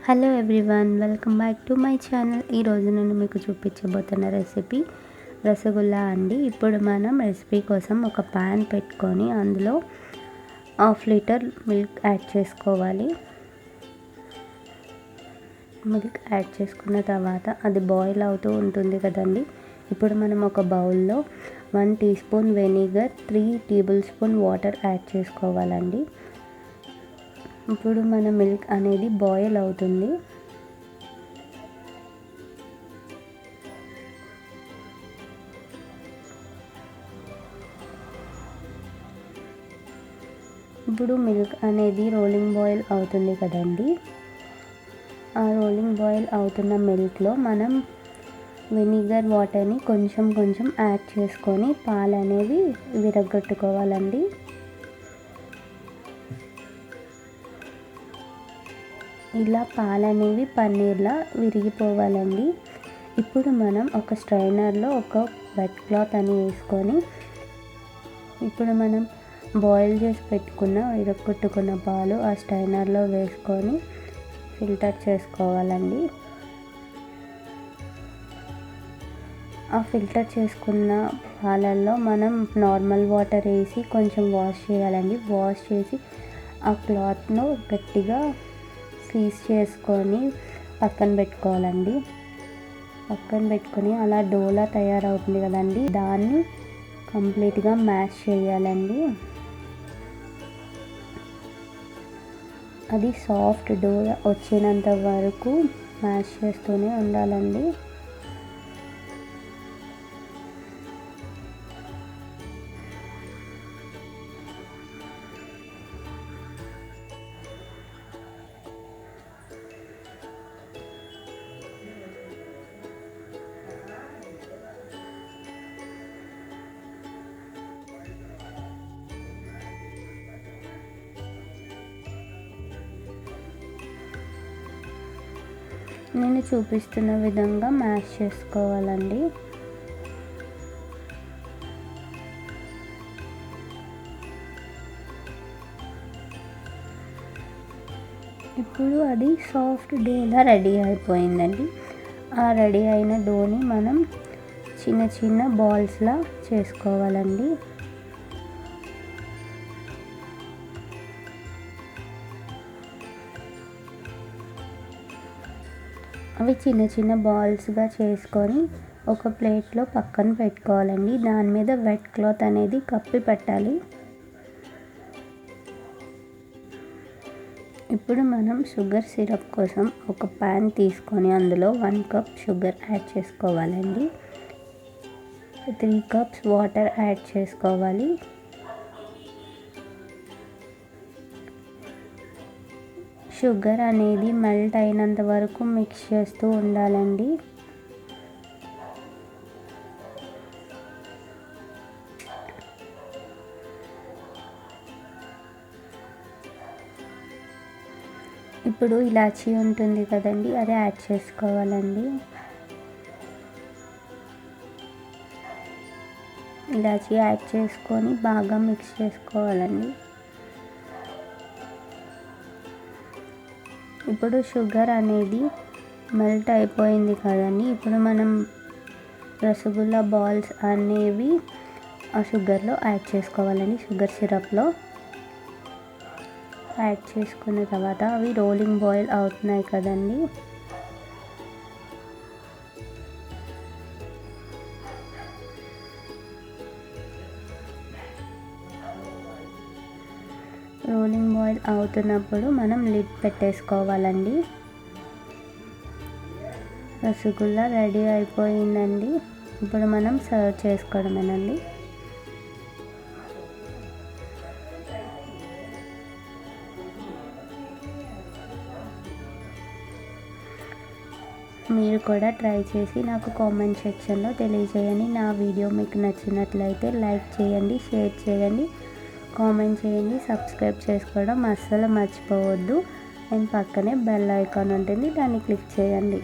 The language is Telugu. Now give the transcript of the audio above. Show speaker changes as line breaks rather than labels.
Hello everyone, welcome back to my channel. ఈరోజు నేను మీకు చూపించబోతున్న రెసిపీ రసగుల్లా అండి. ఇప్పుడు మనం రెసిపీ కోసం ఒక ప్యాన్ పెట్టుకొని అందులో 1/2 లీటర్ మిల్క్ యాడ్ చేసుకోవాలి. మిల్క్ యాడ్ చేసుకున్న తర్వాత అది బాయిల్ అవుతూ ఉంటుంది కదండి. ఇప్పుడు మనం ఒక బౌల్లో 1 teaspoon vinegar, 3 tablespoon water add చేసుకోవాలండి. ఇప్పుడు మన మిల్క్ అనేది బాయిల్ అవుతుంది. ఇప్పుడు మిల్క్ అనేది రోలింగ్ బాయిల్ అవుతుంది కదండి. ఆ రోలింగ్ బాయిల్ అవుతున్న మిల్క్లో మనం వెనిగర్ వాటర్ని కొంచెం కొంచెం యాడ్ చేసుకొని పాలు అనేవి విరగొట్టుకోవాలండి. ఇలా పాలు అనేవి పన్నీర్లా విరిగిపోవాలండి. ఇప్పుడు మనం ఒక స్ట్రైనర్లో ఒక వెట్ క్లాత్ అని వేసుకొని ఇప్పుడు మనం బాయిల్ చేసి పెట్టుకున్న విరగొట్టుకున్న పాలు ఆ స్ట్రైనర్లో వేసుకొని ఫిల్టర్ చేసుకోవాలండి. ఆ ఫిల్టర్ చేసుకున్న పాలల్లో మనం నార్మల్ వాటర్ వేసి కొంచెం వాష్ చేయాలండి. వాష్ చేసి ఆ క్లాత్ను గట్టిగా స్క్వీజ్ చేసుకొని పక్కన పెట్టుకోవాలండి. పక్కన పెట్టుకొని అలా డోలా తయారవుతుంది కదండి, దాన్ని కంప్లీట్గా మ్యాష్ చేయాలండి. అది సాఫ్ట్ డో వచ్చేంత వరకు మ్యాష్ చేస్తూనే ఉండాలండి. నేను చూపిస్తున్న విధంగా మ్యాష్ చేసుకోవాలండి. ఇప్పుడు అది సాఫ్ట్ డోలా రెడీ అయిపోయిందండి. ఆ రెడీ అయిన డోని మనం చిన్న చిన్న బాల్స్లా చేసుకోవాలండి. అవి చిన్న చిన్న బాల్స్గా చేసుకొని ఒక ప్లేట్లో పక్కన పెట్టుకోవాలండి. దాని మీద వెట్ క్లాత్ అనేది కప్పి పెట్టాలి. ఇప్పుడు మనం షుగర్ సిరప్ కోసం ఒక ప్యాన్ తీసుకొని అందులో 1 కప్ షుగర్ యాడ్ చేసుకోవాలండి. 3 కప్స్ వాటర్ యాడ్ చేసుకోవాలి. షుగర్ అనేది మెల్ట్ అయినంత వరకు మిక్స్ చేస్తూ ఉండాలండి. ఇప్పుడు ఇలాచీ ఉంటుంది కదండి, అది యాడ్ చేసుకోవాలండి. ఇలాచీ యాడ్ చేసుకొని బాగా మిక్స్ చేసుకోవాలండి. ఇప్పుడు షుగర్ అనేది మెల్ట్ అయిపోయింది కదండి. ఇప్పుడు మనం రసగుల్లా బాల్స్ అనేవి ఆ షుగర్లో యాడ్ చేసుకోవాలండి. షుగర్ సిరప్లో యాడ్ చేసుకున్న తర్వాత అవి రోలింగ్ బాయిల్ అవుతున్నాయి కదండి. రోలింగ్ బాయిల్ అవుతున్నప్పుడు మనం లిడ్ పెట్టేసుకోవాలండి. రసగుల్లా రెడీ అయిపోయిందండి. ఇప్పుడు మనం సర్వ్ చేసుకోవడమేనండి. మీరు కూడా ట్రై చేసి నాకు కామెంట్ సెక్షన్లో తెలియజేయండి. నా వీడియో మీకు నచ్చినట్లయితే లైక్ చేయండి, షేర్ చేయండి, కామెంట్ చేయండి, సబ్స్క్రైబ్ చేసుకోవడం అస్సలు మర్చిపోవద్దు. అండ్ పక్కనే బెల్ ఐకాన్ ఉంటుంది, దాన్ని క్లిక్ చేయండి.